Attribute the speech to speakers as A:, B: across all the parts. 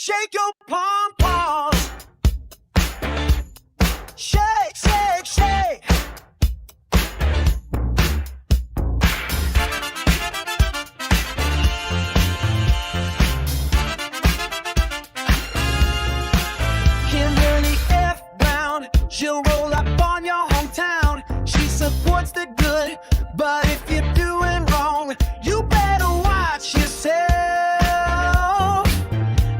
A: Shake your pom-poms. Shake, shake, shake. Kimberly F. Brown, she'll roll up on your hometown. She supports the good, but if you're doing wrong, you better watch yourself.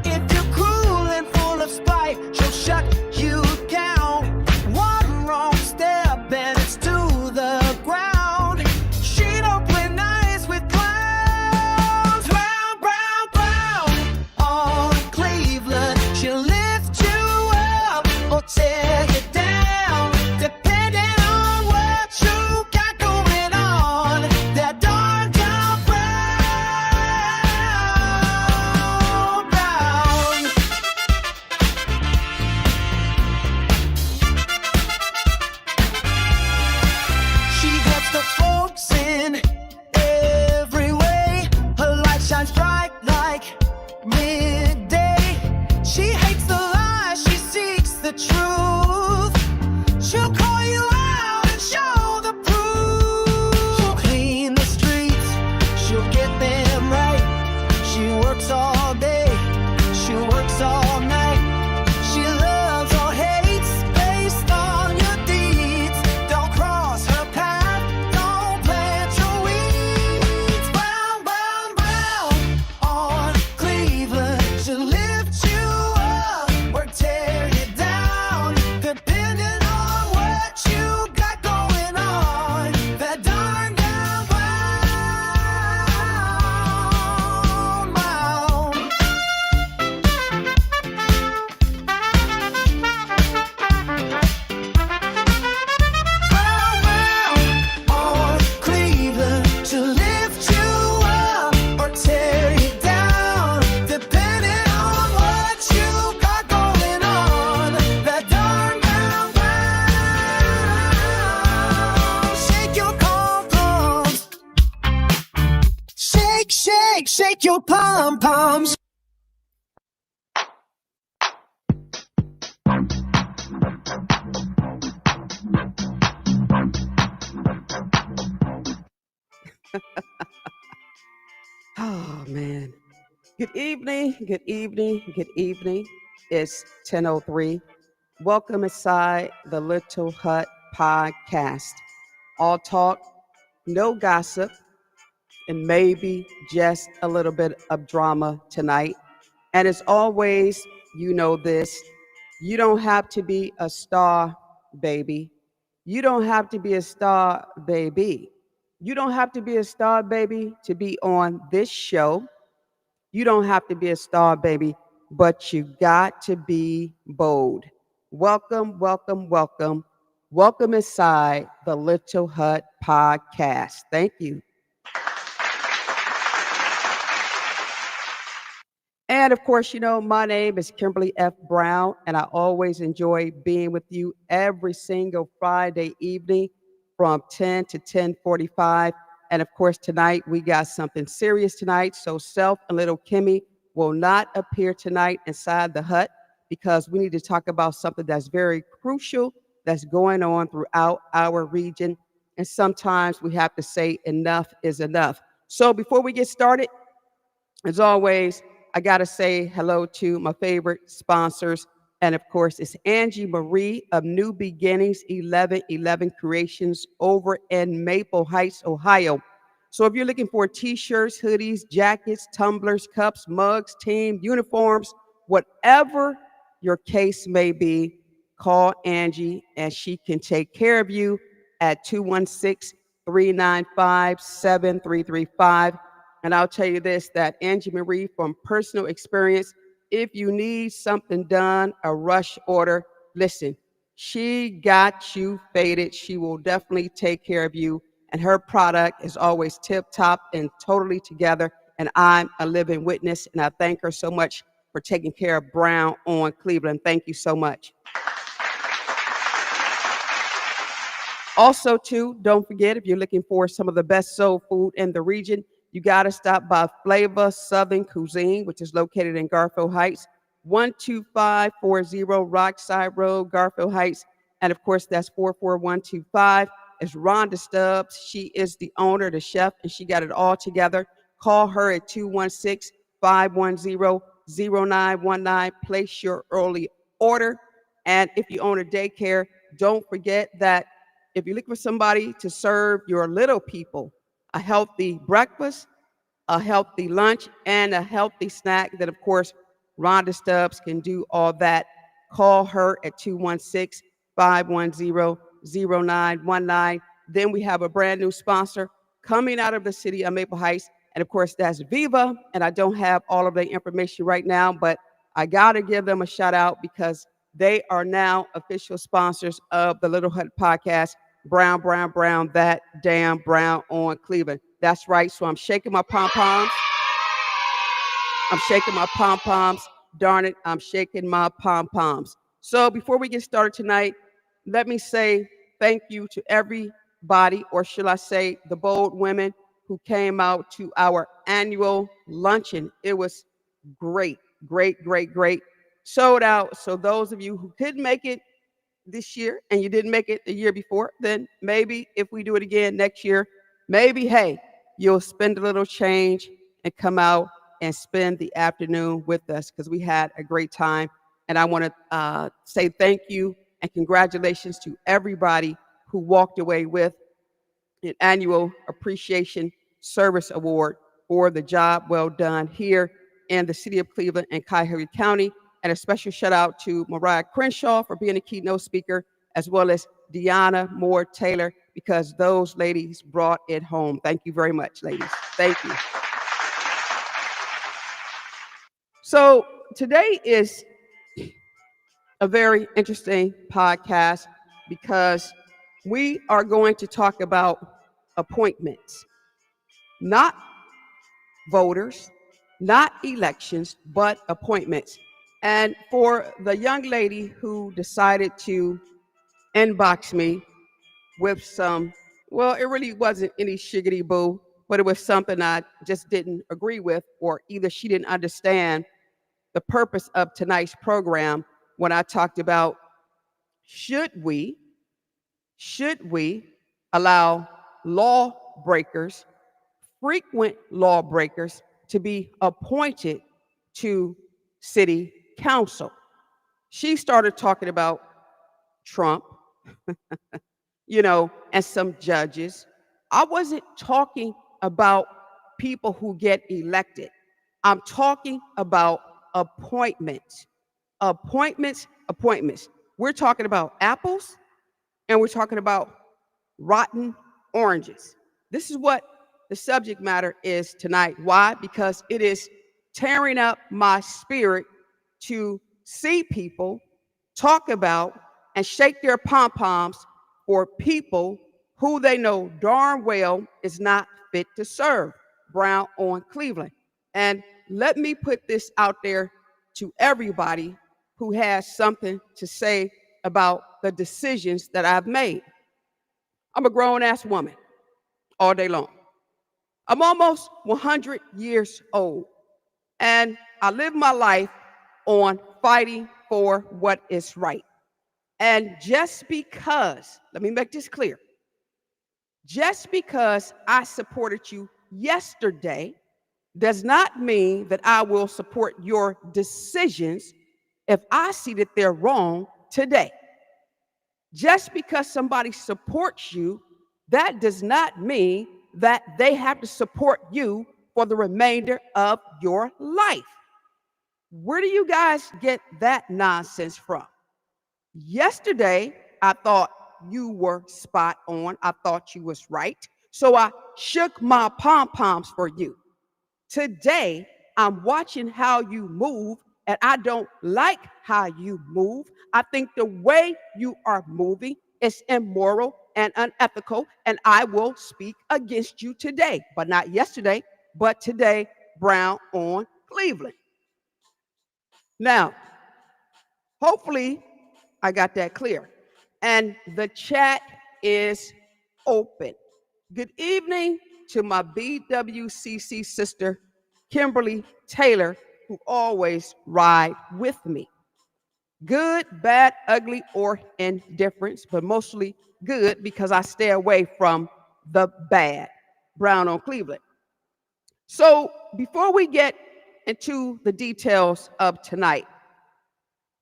A: If you're cruel and full of spite, she'll shut you down. One wrong step and it's to the ground. She don't play nice with clowns. Brown, brown, brown, on Cleveland, she'll lift you up or tear you down, depending on what you got going on. That darn down brown, brown. She gets the folks in every way. Her light shines bright like midday. She hates the lies, she seeks the truth. She'll call you out and show the proof. She'll clean the streets, she'll get them right. She works all day, she works all night. She loves or hates based on your deeds. Don't cross her path, don't plant your weeds. Brown, brown, brown, on Cleveland, she'll lift you up or tear you down, depending on what you got going on. That darn down brown, brown. Brown, brown, on Cleveland, she'll lift you up or tear you down, depending on what you got going on. That darn brown, brown. Shake your pom-poms. Shake, shake, shake your pom-poms.
B: Oh, man. Good evening, good evening, good evening. It's 10:03. Welcome inside the Little Hut podcast. All talk, no gossip, and maybe just a little bit of drama tonight. And as always, you know this, you don't have to be a star, baby. You don't have to be a star, baby. You don't have to be a star, baby, to be on this show. You don't have to be a star, baby, but you got to be bold. Welcome, welcome, welcome. Welcome inside the Little Hut podcast. Thank you. And of course, you know, my name is Kimberly F. Brown, and I always enjoy being with you every single Friday evening from 10 to 10:45. And of course, tonight we got something serious tonight. So Self and Little Kimmy will not appear tonight inside the hut because we need to talk about something that's very crucial that's going on throughout our region. And sometimes we have to say enough is enough. So before we get started, as always, I got to say hello to my favorite sponsors. And of course, it's Angie Marie of New Beginnings 1111 Creations over in Maple Heights, Ohio. So if you're looking for t-shirts, hoodies, jackets, tumblers, cups, mugs, team, uniforms, whatever your case may be, call Angie and she can take care of you at 216-395-7335. And I'll tell you this, that Angie Marie, from personal experience, if you need something done, a rush order, listen, she got you faded. She will definitely take care of you. And her product is always tip top and totally together. And I'm a living witness. And I thank her so much for taking care of Brown on Cleveland. Thank you so much. Also, too, don't forget, if you're looking for some of the best soul food in the region, you got to stop by Flavor Southern Cuisine, which is located in Garfield Heights. 12540 Rockside Road, Garfield Heights. And of course, that's 44125. Is Rhonda Stubbs. She is the owner, the chef, and she got it all together. Call her at 216-510-0919. Place your early order. And if you own a daycare, don't forget that if you look for somebody to serve your little people a healthy breakfast, a healthy lunch, and a healthy snack, that of course Rhonda Stubbs can do all that. Call her at 216-510-0919. Then we have a brand new sponsor coming out of the city of Maple Heights, and of course that's Viva. And I don't have all of the information right now, but I gotta give them a shout out because they are now official sponsors of the Little Hut podcast. Brown, brown, brown, that damn brown on Cleveland. That's right. So I'm shaking my pom-poms. I'm shaking my pom-poms. Darn it, I'm shaking my pom-poms. So before we get started tonight, let me say thank you to everybody, or should I say the bold women who came out to our annual luncheon. It was great, great, great, great. Sold out. So those of you who couldn't make it this year and you didn't make it the year before, then maybe if we do it again next year, maybe, hey, you'll spend a little change and come out and spend the afternoon with us, because we had a great time. And I want to say thank you and congratulations to everybody who walked away with an annual appreciation service award for the job well done here in the city of Cleveland and Cuyahoga County. And a special shout out to Mariah Crenshaw for being a keynote speaker, as well as Deanna Moore Taylor, because those ladies brought it home. Thank you very much, ladies. Thank you. So today is a very interesting podcast because we are going to talk about appointments, not voters, not elections, but appointments. And for the young lady who decided to inbox me with some, well, it really wasn't any shiggity boo, but it was something I just didn't agree with, or either she didn't understand the purpose of tonight's program when I talked about should we allow lawbreakers, frequent lawbreakers, to be appointed to city council. She started talking about Trump, and some judges. I wasn't talking about people who get elected. I'm talking about appointments. Appointments. We're talking about apples and we're talking about rotten oranges. This is what the subject matter is tonight. Why? Because it is tearing up my spirit to see people talk about and shake their pom-poms for people who they know darn well is not fit to serve. Brown on Cleveland. And let me put this out there to everybody who has something to say about the decisions that I've made. I'm a grown-ass woman all day long. I'm almost 100 years old, and I live my life on fighting for what is right. And just because, let me make this clear, just because I supported you yesterday does not mean that I will support your decisions if I see that they're wrong today. Just because somebody supports you, that does not mean that they have to support you for the remainder of your life. Where do you guys get that nonsense from? Yesterday, I thought you were spot on. I thought you was right. So I shook my pom-poms for you. Today, I'm watching how you move, and I don't like how you move. I think the way you are moving is immoral and unethical, and I will speak against you today, but not yesterday, but today. Brown on Cleveland. Now, hopefully, I got that clear. And the chat is open. Good evening to my BWCC sister, Kimberly Taylor, who always ride with me. Good, bad, ugly, or indifference, but mostly good because I stay away from the bad. Brown on Cleveland. So before we get into the details of tonight,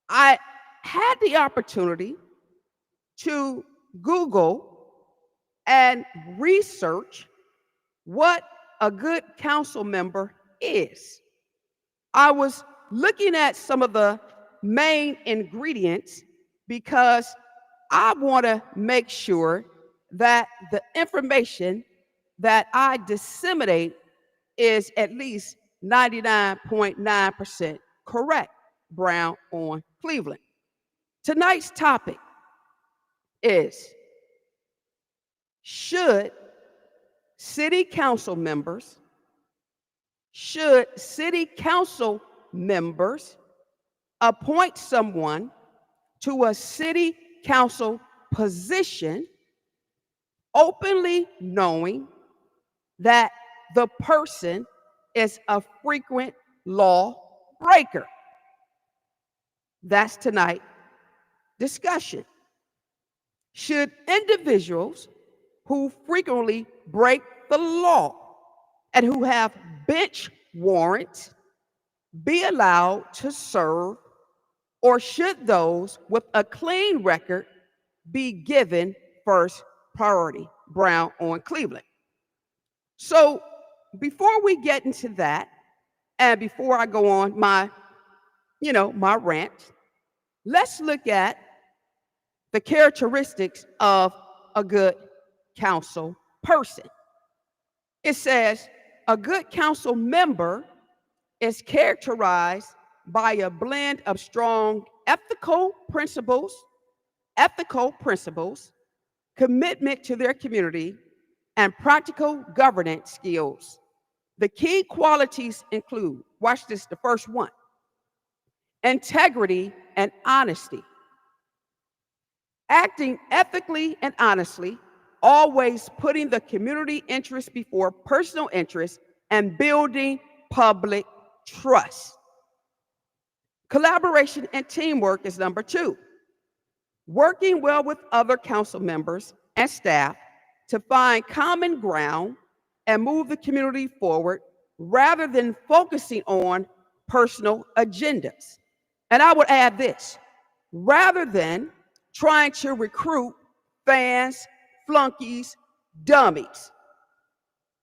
B: I had the opportunity to Google and research what a good council member is. I was looking at some of the main ingredients because I want to make sure that the information that I disseminate is at least 99.9% correct. Brown on Cleveland. Tonight's topic is: should city council members appoint someone to a city council position openly knowing that the person is a frequent law breaker? That's tonight's discussion. Should individuals who frequently break the law and who have bench warrants be allowed to serve, or should those with a clean record be given first priority? Brown on Cleveland. So before we get into that, and before I go on my rant, let's look at the characteristics of a good council person. It says a good council member is characterized by a blend of strong ethical principles, commitment to their community, and practical governance skills. The key qualities include, watch this, the first one: integrity and honesty. Acting ethically and honestly, always putting the community interest before personal interest, and building public trust. Collaboration and teamwork is number two. Working well with other council members and staff to find common ground and move the community forward rather than focusing on personal agendas. And I would add this: rather than trying to recruit fans, flunkies, dummies,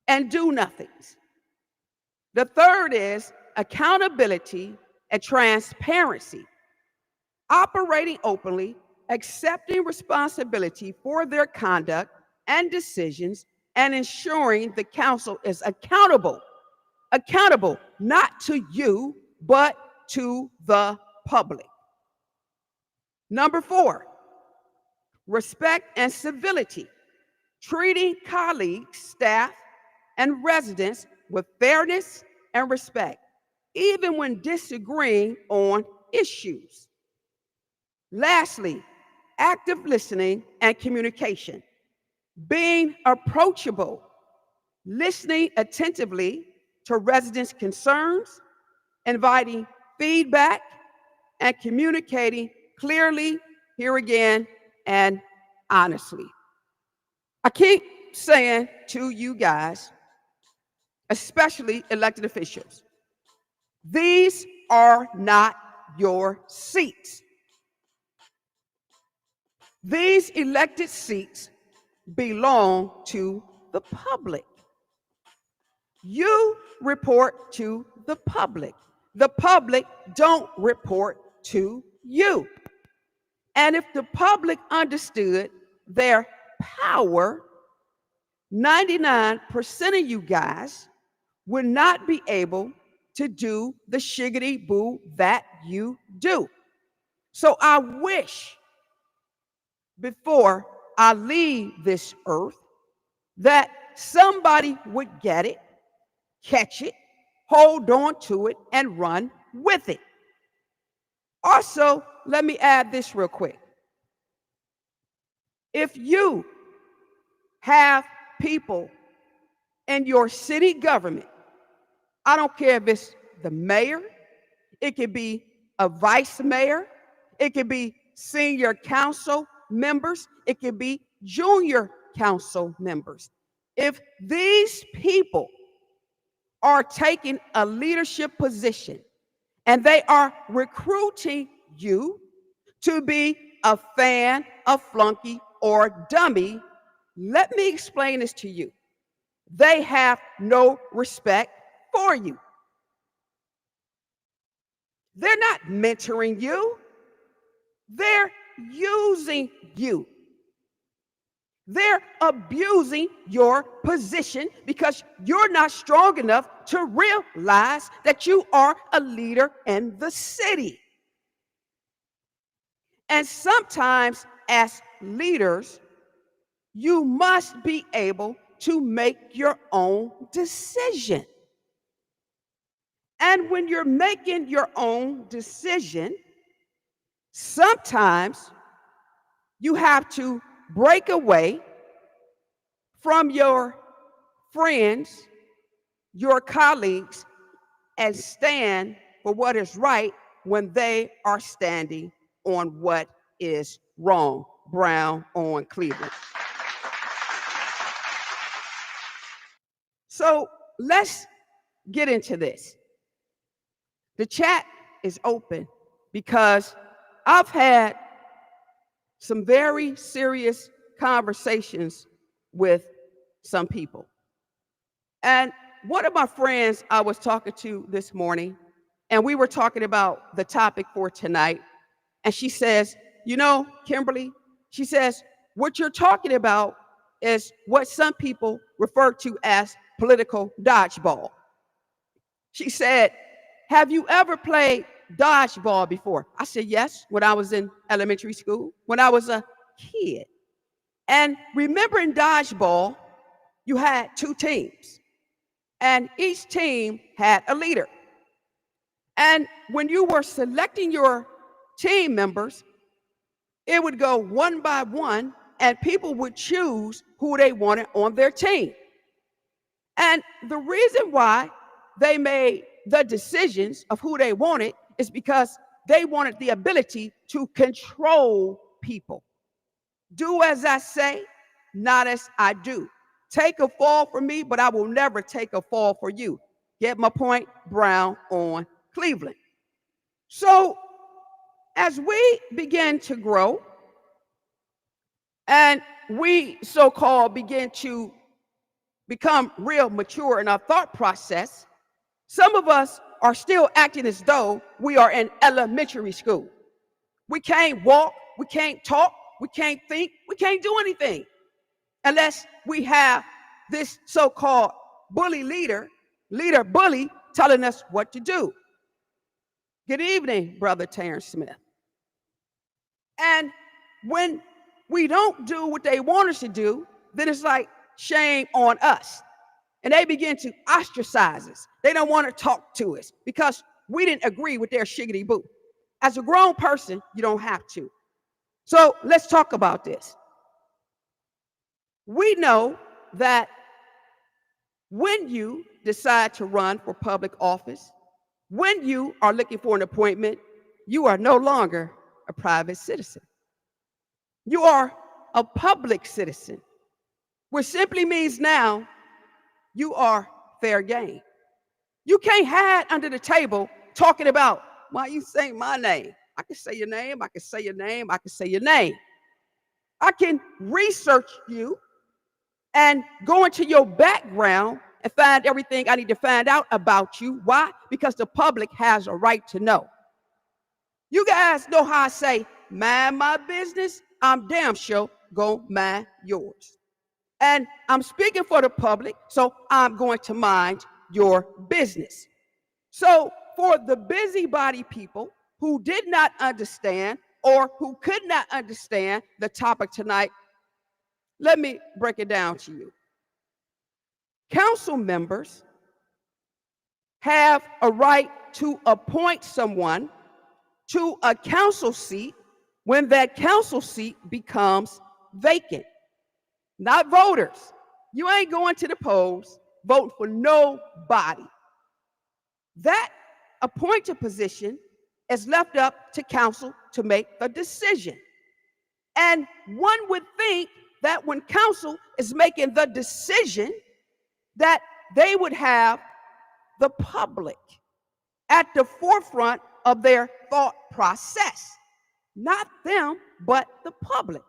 B: and do-nothings. The third is accountability and transparency. Operating openly, accepting responsibility for their conduct and decisions, and ensuring the council is accountable not to you, but to the public. Number four, respect and civility, treating colleagues, staff, and residents with fairness and respect, even when disagreeing on issues. Lastly, active listening and communication, being approachable, listening attentively to residents' concerns, inviting feedback, and communicating clearly, here again, and honestly. I keep saying to you guys, especially elected officials, these are not your seats. These elected seats belong to the public. You report to the public. The public don't report to you. And if the public understood their power, 99% of you guys would not be able to do the shiggity boo that you do. So I wish before I leave this earth that somebody would get it, catch it, hold on to it, and run with it. Also, let me add this real quick. If you have people in your city government, I don't care if it's the mayor, It could be a vice mayor. It could be senior council members. It could be junior council members. If these people are taking a leadership position and they are recruiting you to be a fan, a flunky, or dummy, let me explain this to you. They have no respect for you. They're not mentoring you. They're using you. They're abusing your position because you're not strong enough to realize that you are a leader in the city. And sometimes, as leaders, you must be able to make your own decision. And when you're making your own decision, sometimes you have to break away from your friends, your colleagues, and stand for what is right when they are standing on what is wrong. Brown on Cleveland. So let's get into this. The chat is open because I've had some very serious conversations with some people. And one of my friends I was talking to this morning, and we were talking about the topic for tonight, and she says, you know, Kimberly, she says, what you're talking about is what some people refer to as political dodgeball. She said, have you ever played dodgeball before? I said, yes, when I was in elementary school, when I was a kid. And remember in dodgeball, you had two teams, and each team had a leader. And when you were selecting your team members, it would go one by one, and people would choose who they wanted on their team. And the reason why they made the decisions of who they wanted is because they wanted the ability to control people. Do as I say, not as I do. Take a fall for me, but I will never take a fall for you. Get my point? Brown on Cleveland. So as we begin to grow and we so-called begin to become real mature in our thought process, some of us are still acting as though we are in elementary school. We can't walk, we can't talk, we can't think, we can't do anything unless we have this so-called bully leader bully, telling us what to do. Good evening, Brother Terrence Smith. And when we don't do what they want us to do, then it's like shame on us. And they begin to ostracize us. They don't want to talk to us because we didn't agree with their shiggity boo. As a grown person, you don't have to. So let's talk about this. We know that when you decide to run for public office, when you are looking for an appointment, you are no longer a private citizen. You are a public citizen, which simply means now you are fair game. You can't hide under the table talking about, why you saying my name? I can say your name, I can say your name, I can say your name. I can research you and go into your background and find everything I need to find out about you. Why? Because the public has a right to know. You guys know how I say, mind my business. I'm damn sure gonna mind yours. And I'm speaking for the public, so I'm going to mind your business. So for the busybody people who did not understand or who could not understand the topic tonight, let me break it down to you. Council members have a right to appoint someone to a council seat when that council seat becomes vacant. Not voters. You ain't going to the polls voting for nobody. That appointed position is left up to council to make the decision. And one would think that when council is making the decision, that they would have the public at the forefront of their thought process. Not them, but the public.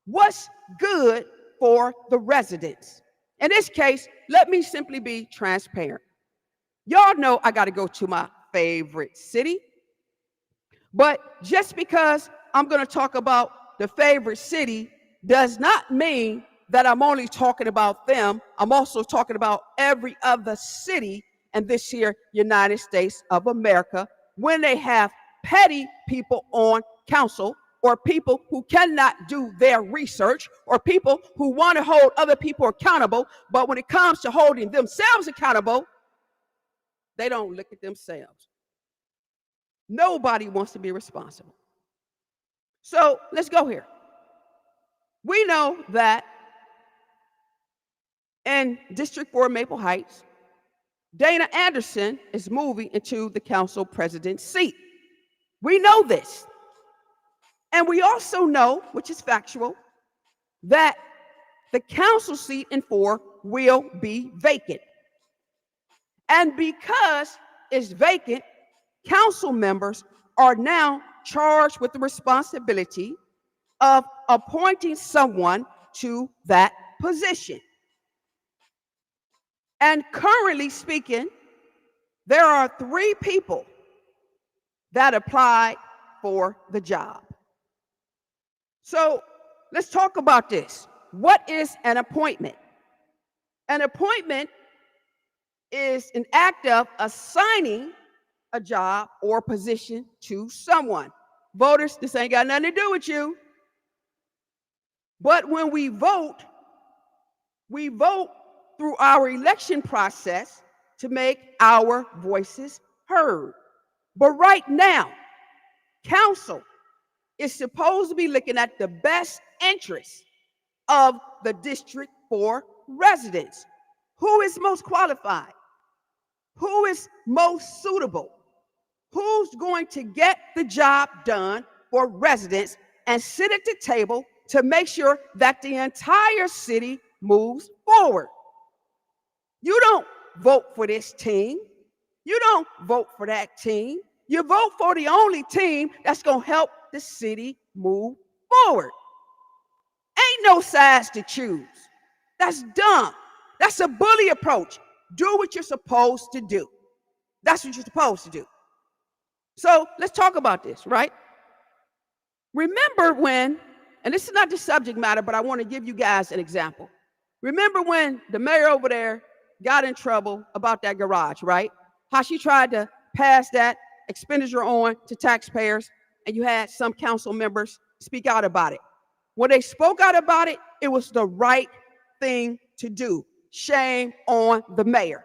B: What's good for the residents? In this case, let me simply be transparent. Y'all know I got to go to my favorite city. But just because I'm going to talk about the favorite city does not mean that I'm only talking about them. I'm also talking about every other city in this here United States of America when they have petty people on council, or people who cannot do their research, or people who want to hold other people accountable, but when it comes to holding themselves accountable, they don't look at themselves. Nobody wants to be responsible. So let's go here. We know that in District 4 Maple Heights, Dana Anderson is moving into the council president's seat. We know this. And we also know, which is factual, that the council seat in 4 will be vacant. And because it's vacant, council members are now charged with the responsibility of appointing someone to that position. And currently speaking, there are 3 people that applied for the job. So let's talk about this. What is an appointment? An appointment is an act of assigning a job or position to someone. Voters, this ain't got nothing to do with you. But when we vote through our election process to make our voices heard. But right now, council is supposed to be looking at the best interests of the District 4 residents. Who is most qualified? Who is most suitable? Who's going to get the job done for residents and sit at the table to make sure that the entire city moves forward? You don't vote for this team. You don't vote for that team. You vote for the only team that's going to help the city move forward. Ain't no sides to choose. That's dumb. That's a bully approach. Do what you're supposed to do. That's what you're supposed to do. So let's talk about this, right? Remember when, and this is not the subject matter, but I want to give you guys an example. Remember when the mayor over there got in trouble about that garage, right? How she tried to pass that expenditure on to taxpayers, and you had some council members speak out about it. When they spoke out about it, it was the right thing to do. Shame on the mayor.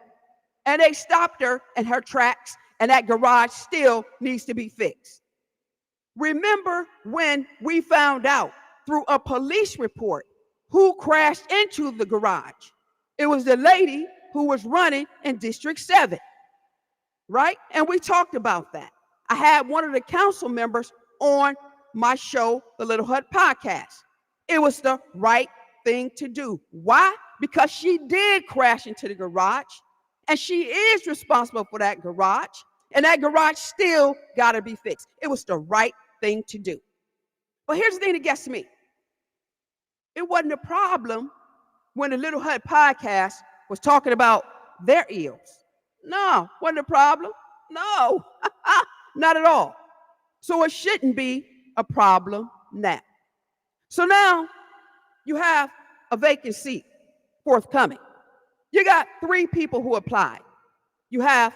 B: And they stopped her in her tracks, and that garage still needs to be fixed. Remember when we found out through a police report who crashed into the garage? It was the lady who was running in District 7, right? And we talked about that. I had one of the council members on my show, the Little Hut Podcast. It was the right thing to do. Why? Because she did crash into the garage, and she is responsible for that garage, and that garage still got to be fixed. It was the right thing to do. But here's the thing that gets me. It wasn't a problem when the Little Hut Podcast was talking about their ills. No, wasn't a problem. No, not at all. So it shouldn't be a problem now. So now you have a vacant seat forthcoming. You got 3 people who applied. You have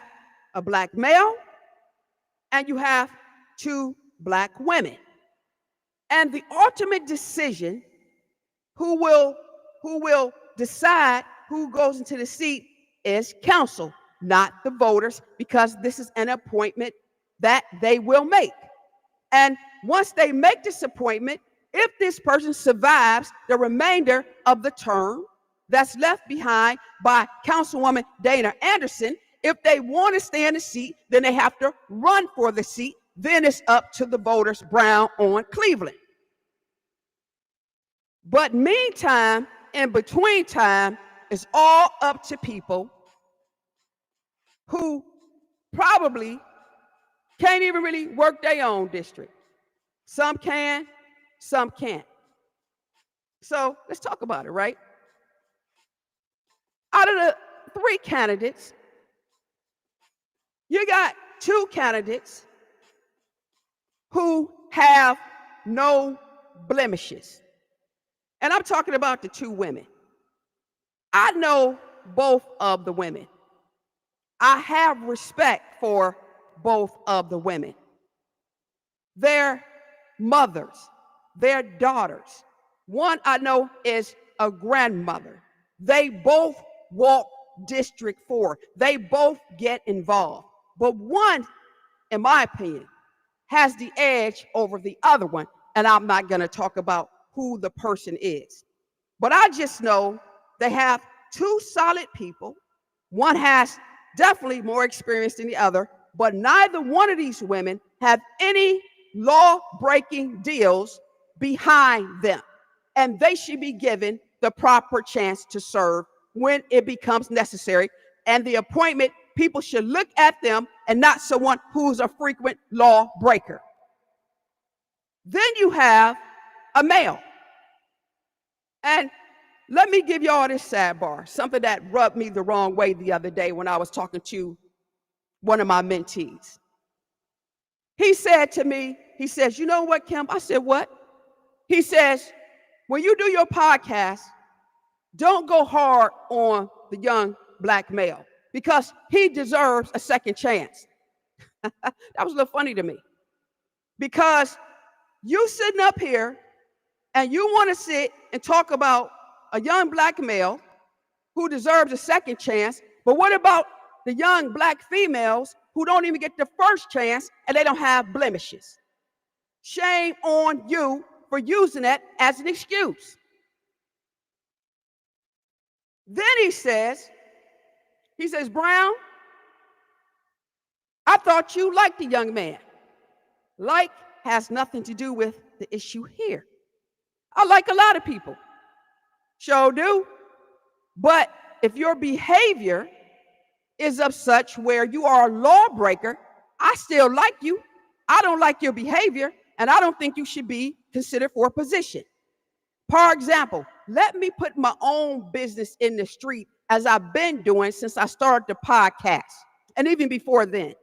B: a black male and you have 2 black women. And the ultimate decision who will decide who goes into the seat is council, not the voters, because this is an appointment that they will make. And once they make this appointment, if this person survives the remainder of the term that's left behind by Councilwoman Dana Anderson, If they want to stay in the seat, then they have to run for the seat. Then it's up to the voters, Brown on Cleveland. But meantime, in between time, it's all up to people who probably can't even really work their own district. Some can, some can't. So let's talk about it, right? Out of the 3 candidates, you got 2 candidates who have no blemishes. And I'm talking about the 2 women. I know both of the women. I have respect for both of the women. Their mothers, their daughters. One I know is a grandmother. They both walk District 4. They both get involved. But one, in my opinion, has the edge over the other one. And I'm not going to talk about who the person is. But I just know they have 2 solid people. One has definitely more experience than the other, but neither one of these women have any law-breaking deals behind them. And they should be given the proper chance to serve when it becomes necessary. And the appointment, people should look at them and not someone who's a frequent lawbreaker. Then you have a male. And let me give y'all this sidebar, something that rubbed me the wrong way the other day when I was talking to one of my mentees. He said to me, he says, you know what, Kim? I said, what? He says, when you do your podcast, don't go hard on the young black male because he deserves a second chance. That was a little funny to me because you sitting up here and you want to sit and talk about a young black male who deserves a second chance, but what about the young black females who don't even get the first chance and they don't have blemishes? Shame on you for using that as an excuse. Then he says, Brown, I thought you liked the young man. Like has nothing to do with the issue here. I like a lot of people. Sure do. But if your behavior is of such where you are a lawbreaker, I still like you. I don't like your behavior, and I don't think you should be considered for a position. For example, let me put my own business in the street as I've been doing since I started the podcast, and even before then.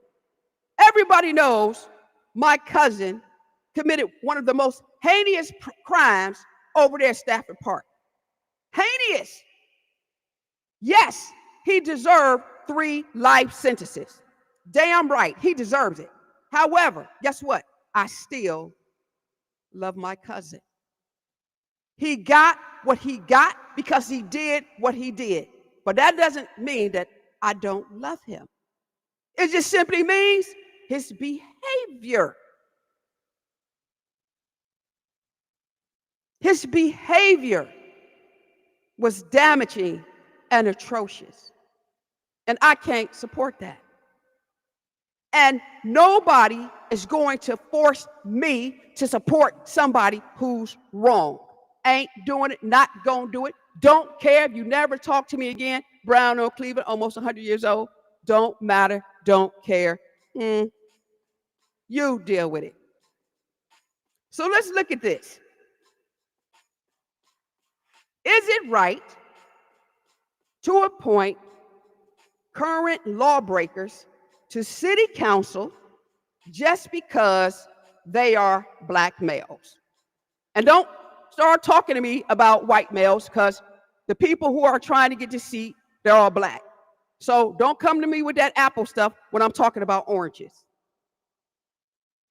B: Everybody knows my cousin committed one of the most heinous crimes over there at Stafford Park. Heinous. Yes, he deserved 3 life sentences. Damn right, he deserves it. However, guess what? I still love my cousin. He got what he got because he did what he did. But that doesn't mean that I don't love him. It just simply means his behavior. His behavior was damaging and atrocious. And I can't support that. And nobody is going to force me to support somebody who's wrong. Ain't doing it, not gonna do it. Don't care if you never talk to me again. Brown on Cleveland, almost 100 years old. Don't matter, don't care. You deal with it. So let's look at this. Is it right to appoint current lawbreakers to city council just because they are black males? And don't start talking to me about white males because the people who are trying to get the seat, they're all black. So don't come to me with that apple stuff when I'm talking about oranges.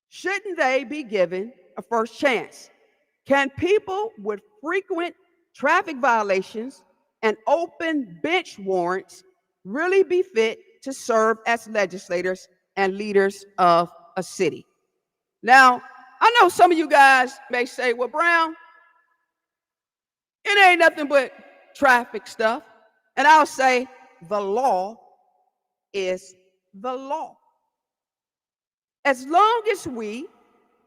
B: Shouldn't they be given a first chance? Can people with frequent traffic violations and open bench warrants really be fit to serve as legislators and leaders of a city? Now, I know some of you guys may say, well, Brown, it ain't nothing but traffic stuff. And I'll say, the law is the law. As long as we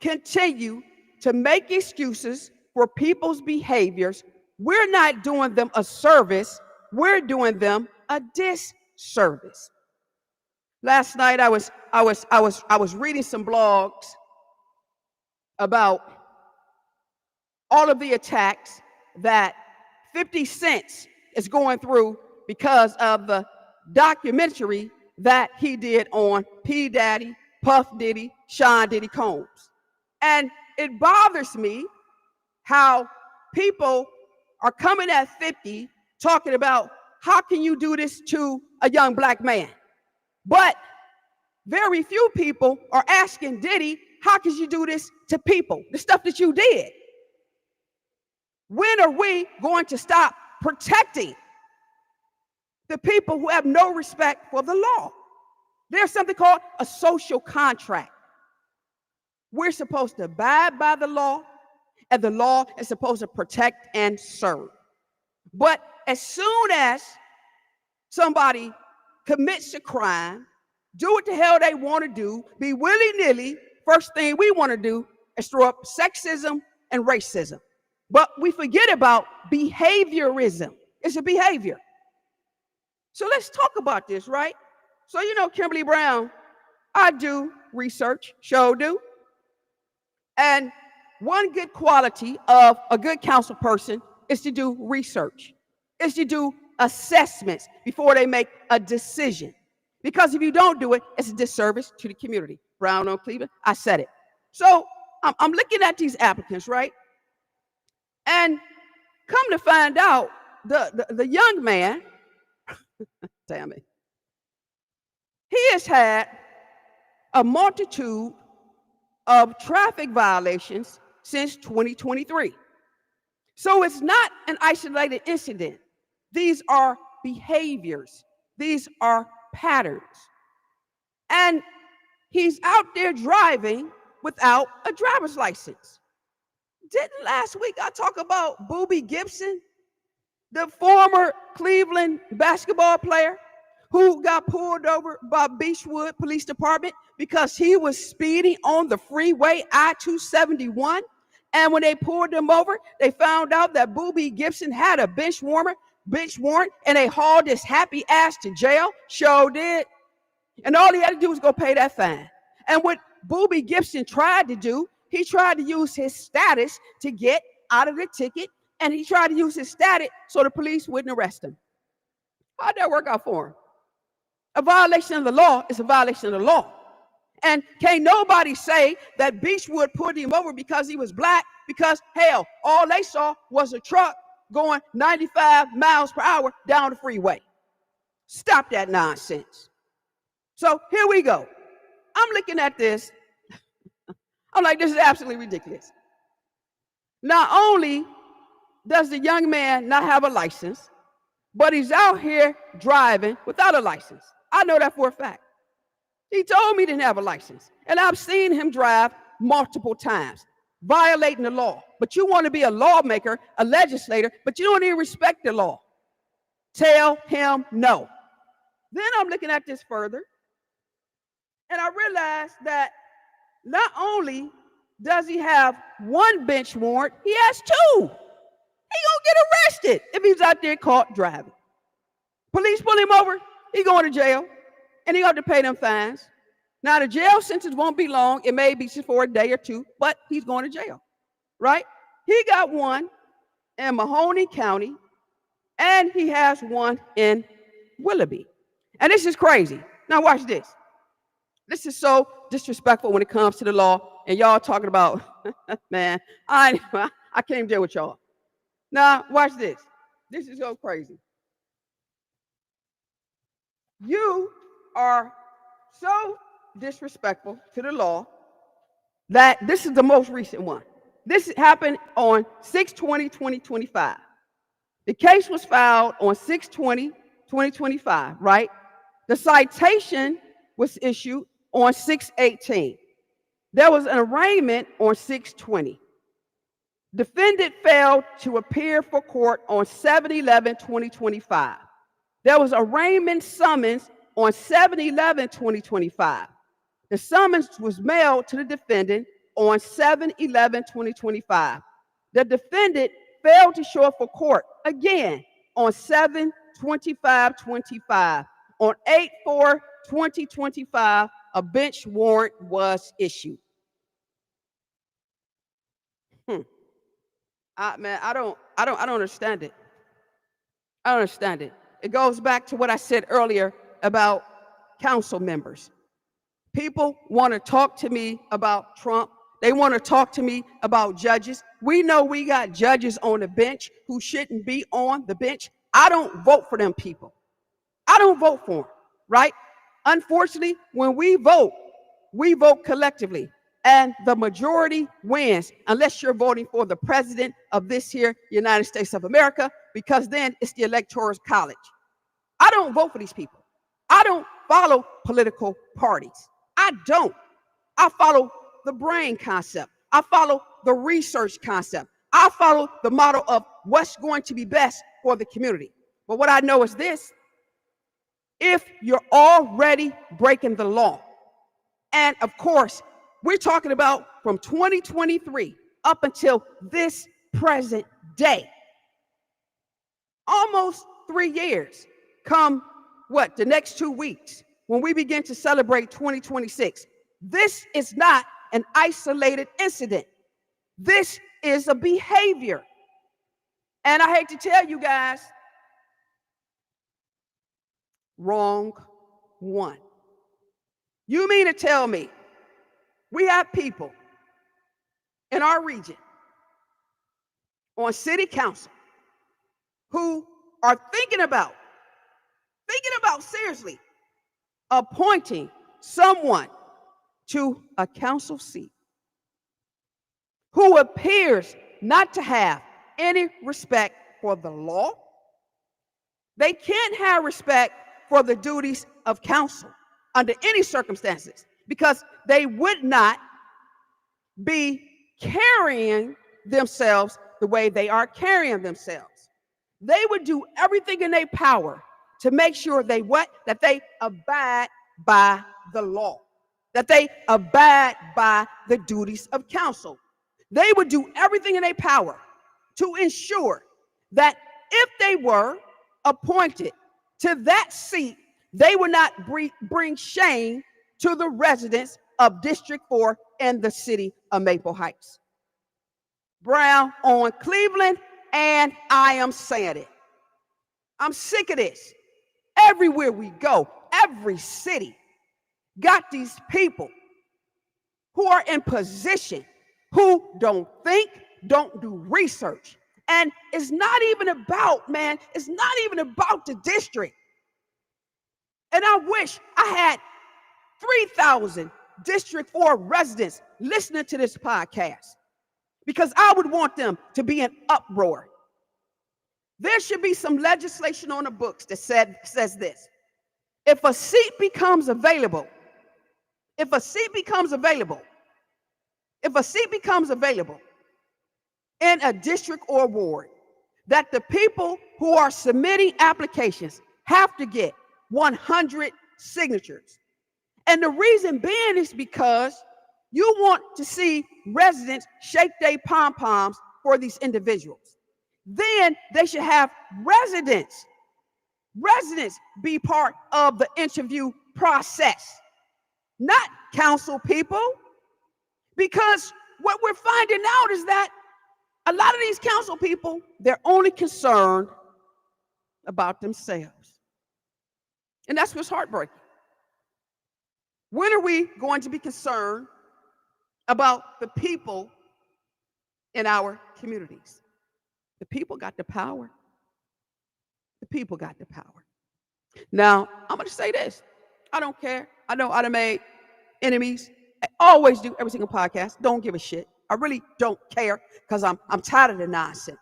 B: continue to make excuses for people's behaviors, we're not doing them a service, we're doing them a disservice. Last night I was reading some blogs about all of the attacks that 50 Cent is going through because of the documentary that he did on P. Daddy, Puff Diddy, Sean Diddy Combs. And it bothers me how people are coming at 50 talking about how can you do this to a young black man? But very few people are asking Diddy, how could you do this to people? The stuff that you did. When are we going to stop protecting the people who have no respect for the law? There's something called a social contract. We're supposed to abide by the law, and the law is supposed to protect and serve. But as soon as somebody commits a crime, do what the hell they want to do, be willy-nilly, first thing we want to do is throw up sexism and racism. But we forget about behaviorism. It's a behavior. So let's talk about this, right? So you know, Kimberly Brown, I do research, sure do. And one good quality of a good counsel person is to do research, is to do assessments before they make a decision. Because if you don't do it, it's a disservice to the community. Brown on Cleveland, I said it. So I'm looking at these applicants, right? And come to find out, the young man, damn it, he has had a multitude of traffic violations since 2023. So it's not an isolated incident. These are behaviors. These are patterns. And he's out there driving without a driver's license. Didn't last week I talk about Boobie Gibson, the former Cleveland basketball player who got pulled over by Beechwood Police Department because he was speeding on the freeway I-271? And when they pulled him over, they found out that Boobie Gibson had a bench warrant, and they hauled his happy ass to jail. Sure did. And all he had to do was go pay that fine. And what Boobie Gibson tried to do, he tried to use his status to get out of the ticket, and he tried to use his status so the police wouldn't arrest him. How'd that work out for him? A violation of the law is a violation of the law. And can't nobody say that Beechwood pulled him over because he was black, because, hell, all they saw was a truck going 95 miles per hour down the freeway. Stop that nonsense. So here we go. I'm looking at this. I'm like, this is absolutely ridiculous. Not only does the young man not have a license, but he's out here driving without a license. I know that for a fact. He told me he didn't have a license. And I've seen him drive multiple times, violating the law. But you want to be a lawmaker, a legislator, but you don't even respect the law. Tell him no. Then I'm looking at this further, and I realized that not only does he have one bench warrant, he has two. He gonna get arrested if he's out there caught driving. Police pull him over, he going to jail, and he got to pay them fines. Now, the jail sentence won't be long. It may be just for a day or two, but he's going to jail, right? He got one in Mahoney County, and he has one in Willoughby. And this is crazy. Now, watch this. This is so disrespectful when it comes to the law, and y'all talking about, man, I can't even deal with y'all. Now, watch this. This is so crazy. You are so disrespectful to the law that this is the most recent one. This happened on 6/20/2025. The case was filed on 6/20/2025, right? The citation was issued on 6/18. There was an arraignment on 6/20. Defendant failed to appear for court on 7/11/2025. There was arraignment summons on 7/11/2025. The summons was mailed to the defendant on 7/11/2025. The defendant failed to show up for court again on 7/25/25. On 8/4/2025, a bench warrant was issued. Man, I don't understand it. I don't understand it. It goes back to what I said earlier about council members. People want to talk to me about Trump. They want to talk to me about judges. We know we got judges on the bench who shouldn't be on the bench. I don't vote for them people. I don't vote for them, right? Unfortunately, when we vote collectively, and the majority wins, unless you're voting for the president of this here United States of America, because then it's the Electoral College. I don't vote for these people. I don't follow political parties. I don't. I follow the brain concept. I follow the research concept. I follow the model of what's going to be best for the community. But what I know is this: if you're already breaking the law, and of course, we're talking about from 2023 up until this present day, almost 3 years, come what, the next 2 weeks, when we begin to celebrate 2026. This is not an isolated incident. This is a behavior. And I hate to tell you guys, wrong one. You mean to tell me we have people in our region on city council who are thinking about seriously appointing someone to a council seat who appears not to have any respect for the law? They can't have respect for the duties of council under any circumstances, because they would not be carrying themselves the way they are carrying themselves. They would do everything in their power to make sure that they abide by the law, that they abide by the duties of council. They would do everything in their power to ensure that if they were appointed to that seat, they would not bring shame to the residents of District 4 and the city of Maple Heights. Brown on Cleveland, and I am saying it. I'm sick of this. Everywhere we go, every city got these people who are in position, who don't think, don't do research. And it's not even about, man, it's not even about the district. And I wish I had 3,000 District 4 residents listening to this podcast, because I would want them to be in uproar. There should be some legislation on the books that says this: if a seat becomes available in a district or ward, that the people who are submitting applications have to get 100 signatures. And the reason being is because you want to see residents shake their pom-poms for these individuals. Then they should have residents be part of the interview process, not council people. Because what we're finding out is that a lot of these council people, they're only concerned about themselves. And that's what's heartbreaking. When are we going to be concerned about the people in our communities? The people got the power. The people got the power. Now, I'm going to say this. I don't care. I know I done made enemies. I always do every single podcast. Don't give a shit. I really don't care, because I'm tired of the nonsense.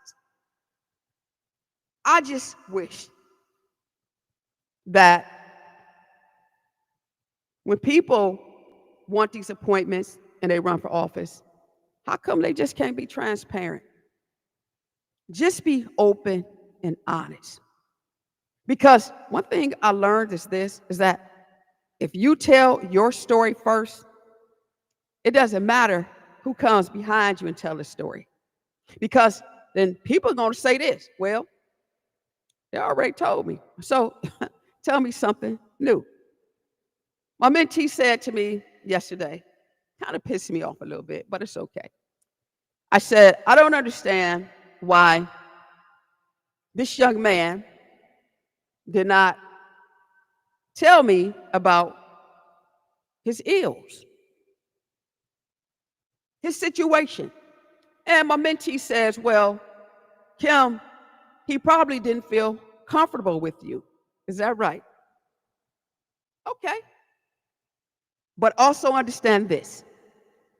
B: I just wish that when people want these appointments and they run for office, how come they just can't be transparent? Just be open and honest. Because one thing I learned is that if you tell your story first, it doesn't matter who comes behind you and tell the story. Because then people are going to say this, well, they already told me. So tell me something new. My mentee said to me yesterday, kind of pissed me off a little bit, but it's okay. I said, I don't understand why this young man did not tell me about his ills, his situation. And my mentee says, well, Kim, he probably didn't feel comfortable with you. Is that right? Okay. But also understand this.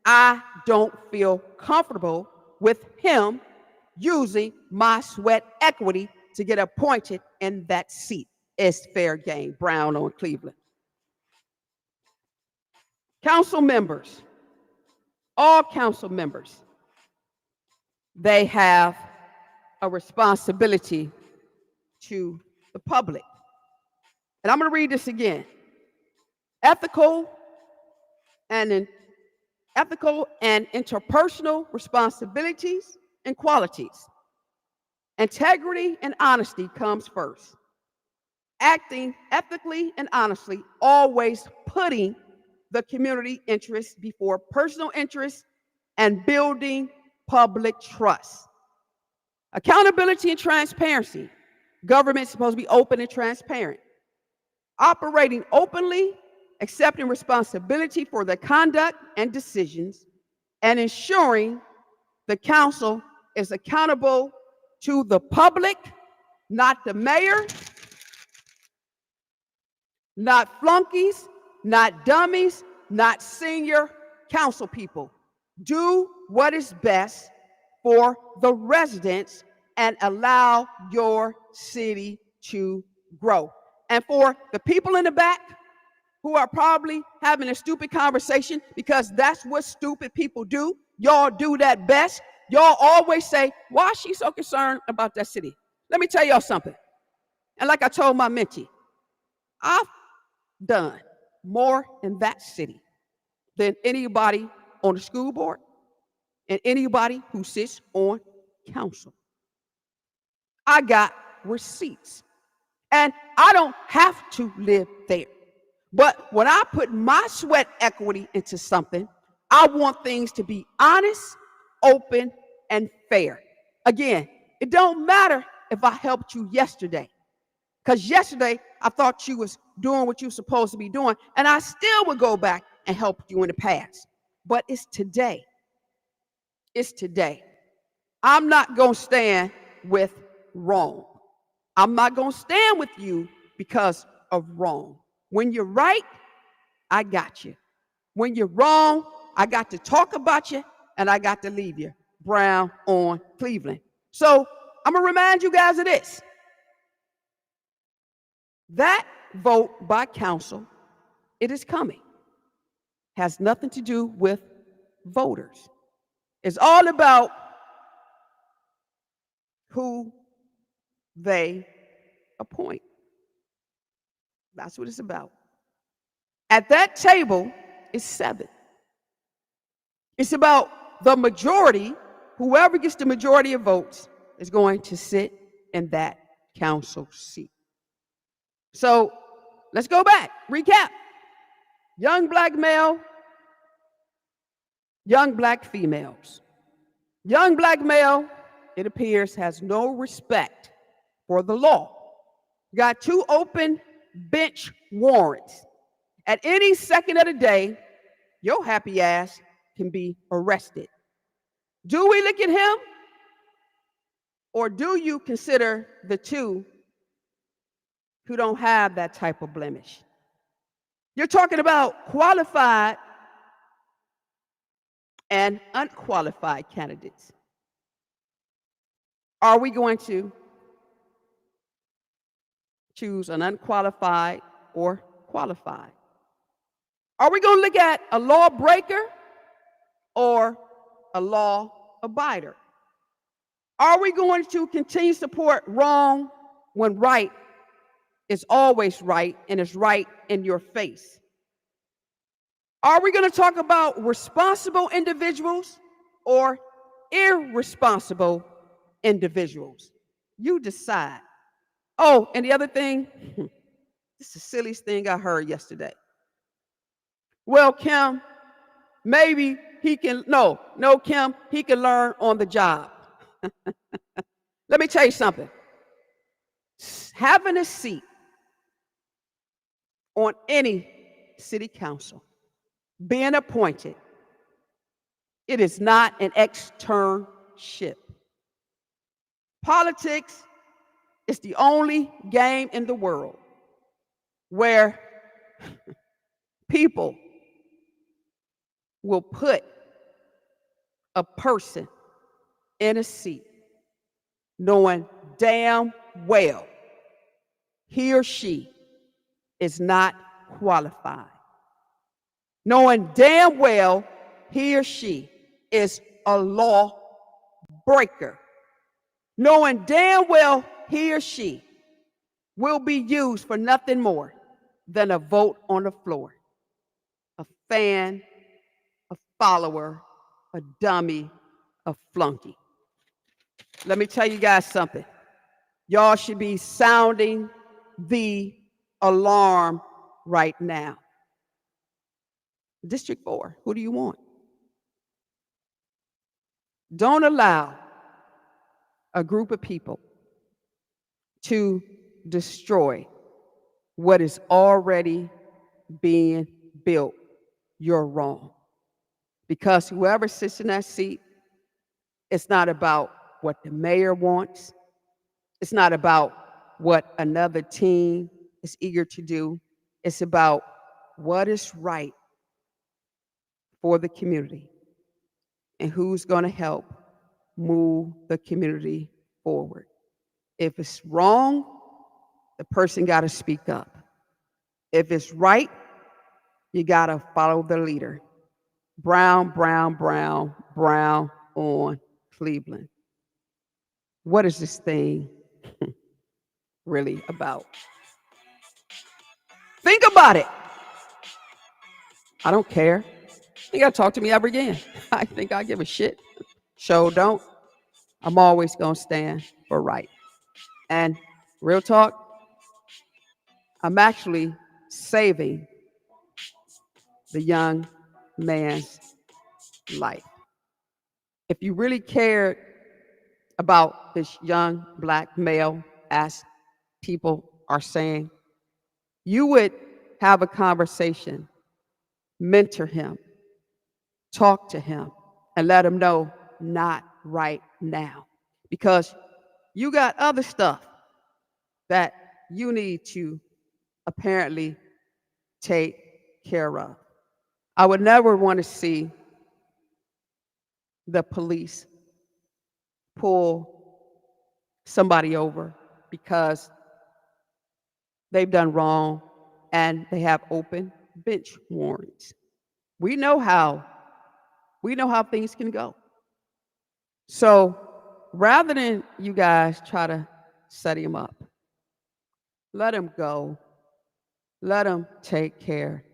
B: I don't feel comfortable with him using my sweat equity to get appointed in that seat. It's fair game. Brown on Cleveland. Council members, all council members, they have a responsibility to the public. And I'm going to read this again. Ethical and interpersonal responsibilities and qualities. Integrity and honesty comes first. Acting ethically and honestly, always putting the community interest before personal interests and building public trust. Accountability and transparency. Government is supposed to be open and transparent. Operating openly, accepting responsibility for their conduct and decisions, and ensuring the council is accountable to the public, not the mayor, not flunkies, not dummies, not senior council people. Do what is best for the residents and allow your city to grow. And for the people in the back who are probably having a stupid conversation, because that's what stupid people do, y'all do that best. Y'all always say, why is she so concerned about that city? Let me tell y'all something. And like I told my mentee, I've done more in that city than anybody on the school board and anybody who sits on council. I got receipts. And I don't have to live there. But when I put my sweat equity into something, I want things to be honest, open, and fair. Again, it don't matter if I helped you yesterday. Because yesterday, I thought you was doing what you were supposed to be doing, and I still would go back and help you in the past. But it's today. It's today. I'm not going to stand with wrong. I'm not going to stand with you because of wrong. When you're right, I got you. When you're wrong, I got to talk about you and I got to leave you. Brown on Cleveland. So I'm going to remind you guys of this. That vote by council, it is coming. Has nothing to do with voters. It's all about who they appoint. That's what it's about. At that table is 7. It's about the majority. Whoever gets the majority of votes is going to sit in that council seat. So let's go back. Recap. Young black male, young black females. Young black male, it appears, has no respect for the law. Got 2 open bench warrants. At any second of the day, your happy ass can be arrested. Do we look at him? Or do you consider the 2 who don't have that type of blemish? You're talking about qualified and unqualified candidates. Are we going to choose an unqualified or qualified? Are we going to look at a lawbreaker or a law abider? Are we going to continue to support wrong when right is always right and is right in your face. Are we going to talk about responsible individuals or irresponsible individuals? You decide. Oh, and the other thing, this is the silliest thing I heard yesterday. Well, Kim, maybe he can, no, Kim, he can learn on the job. Let me tell you something. Having a seat on any city council, being appointed, it is not an externship. Politics is the only game in the world where people will put a person in a seat knowing damn well he or she is not qualified, knowing damn well he or she is a law breaker, knowing damn well he or she will be used for nothing more than a vote on the floor, a fan, a follower, a dummy, a flunky. Let me tell you guys something. Y'all should be sounding the alarm right now. District 4, who do you want? Don't allow a group of people to destroy what is already being built. You're wrong. Because whoever sits in that seat, it's not about what the mayor wants. It's not about what another team is eager to do. It's about what is right for the community and who's going to help move the community forward. If it's wrong, the person got to speak up. If it's right, you got to follow the leader. Brown, brown, brown, brown on Cleveland. What is this thing really about? Think about it. I don't care. You got to talk to me ever again. I think I give a shit. Sure don't. I'm always going to stand for right. And real talk, I'm actually saving the young man's life. If you really cared about this young black male, as people are saying, you would have a conversation, mentor him, talk to him, and let him know not right now. Because you got other stuff that you need to apparently take care of. I would never want to see the police pull somebody over because they've done wrong and they have open bench warrants. We know how things can go. So rather than you guys try to set him up, let him go. Let him take care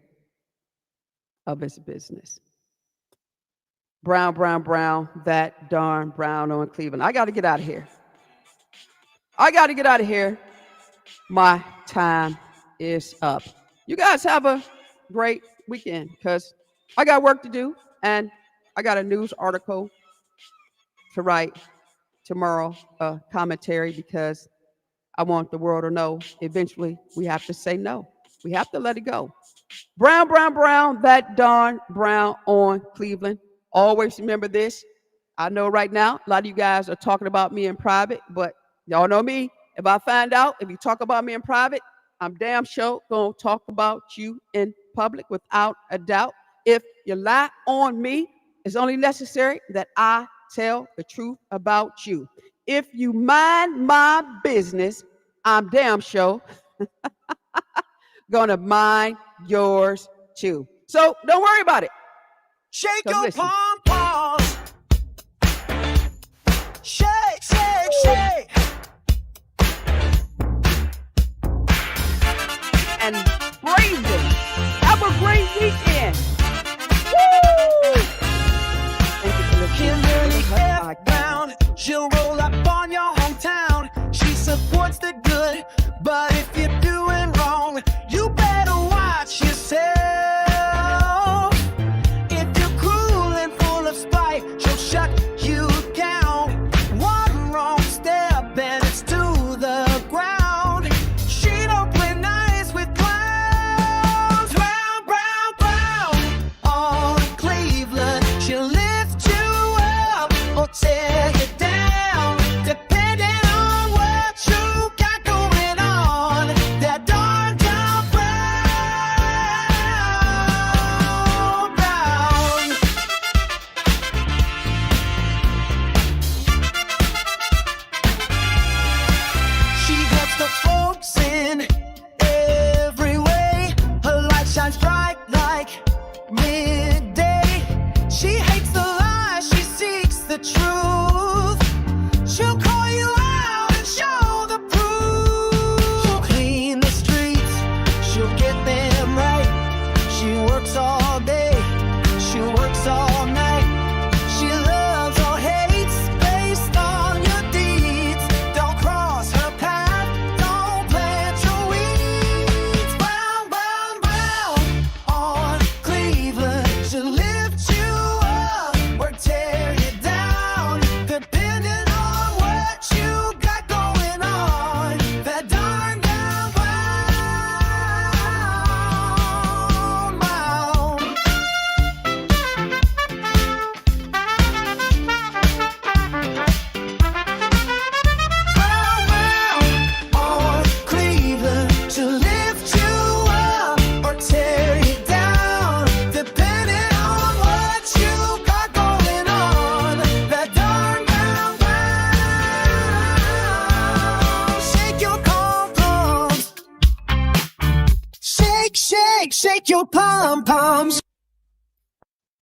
B: of his business. Brown, brown, brown, that darn brown on Cleveland. I got to get out of here. My time is up. You guys have a great weekend because I got work to do and I got a news article to write tomorrow, a commentary, because I want the world to know eventually we have to say no. We have to let it go. Brown, brown, brown, that darn brown on Cleveland. Always remember this. I know right now a lot of you guys are talking about me in private, but y'all know me. If I find out, if you talk about me in private, I'm damn sure going to talk about you in public without a doubt. If you lie on me, it's only necessary that I tell the truth about you. If you mind my business, I'm damn sure gonna mind yours too. So don't worry about it.
A: Shake
B: So
A: your
B: listen.
A: pom-poms. Shake, shake, shake. Kimberly F. Brown, she'll roll up on your hometown. She supports the good, but if you're doing wrong, you better watch yourself. If you're cruel and full of spite, she'll shut you down. One wrong step and it's to the ground. She don't play nice with clowns. Brown, brown, brown, on Cleveland, she'll lift you up or tear you down, depending on what you got going on. That darn down brown, brown. She gets the folks in every way. Her light shines bright like midday. She hates the lies, she seeks the truth. She'll call you out and show the proof. She'll clean the streets, she'll get them right. She works all day, she works all night. She loves or hates based on your deeds. Don't cross her path, don't plant your weeds. Brown, brown, brown, on Cleveland, she'll lift you up or tear you down, depending on what you got going on. That darn down brown, brown. Brown, brown, on Cleveland, she'll lift you up or tear you down, depending on what you got going on. That darn brown, brown. Shake your pom-poms. Shake, shake, shake your pom-poms.